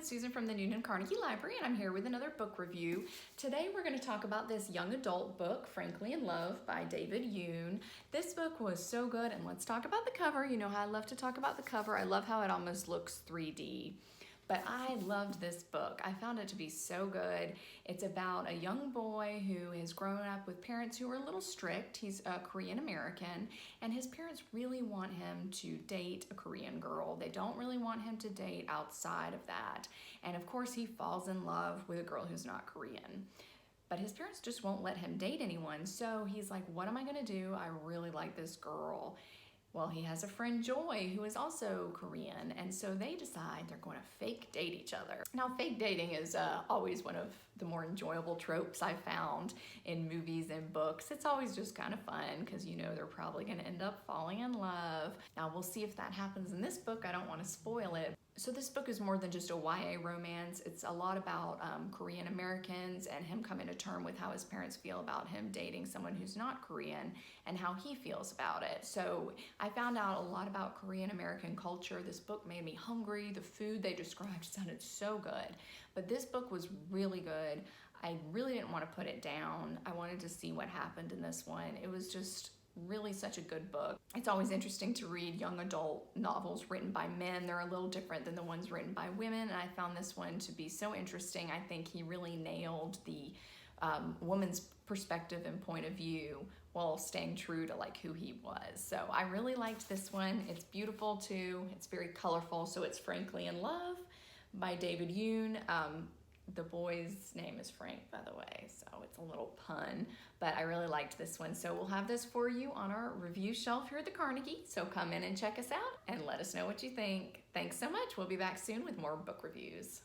it's Susan from the Yoon and Carnegie Library, and I'm here with another book review. Today we're going to talk about this young adult book, Frankly in Love by David Yoon. This book was so good, and let's talk about the cover. You know how I love to talk about the cover. I love how it almost looks 3D. But I loved this book. I found it to be so good. It's about a young boy who has grown up with parents who are a little strict. He's a Korean American, and his parents really want him to date a Korean girl. They don't really want him to date outside of that. And of course, he falls in love with a girl who's not Korean. But his parents just won't let him date anyone. So he's like, what am I gonna do? I really like this girl. Well, he has a friend, Joy, who is also Korean, and so they decide they're going to fake date each other. Now, fake dating is always one of the more enjoyable tropes I've found in movies and books. It's always just kind of fun because you know they're probably going to end up falling in love. Now, we'll see if that happens in this book. I don't want to spoil it. So this book is more than just a YA romance. It's a lot about Korean Americans and him coming to terms with how his parents feel about him dating someone who's not Korean and how he feels about it. So I found out a lot about Korean American culture. This book made me hungry. The food they described sounded so good. But this book was really good. I really didn't want to put it down. I wanted to see what happened in this one. It was just really such a good book. It's always interesting to read young adult novels written by men. They're a little different than the ones written by women, and I found this one to be so interesting. I think he really nailed the woman's perspective and point of view while staying true to like who he was. So I really liked this one. It's beautiful too. It's very colorful. So it's Frankly in Love by David Yoon. The boy's name is Frank, by the way, so it's a little pun, but I really liked this one. So we'll have this for you on our review shelf here at the Carnegie, so come in and check us out and let us know what you think. Thanks so much. We'll be back soon with more book reviews.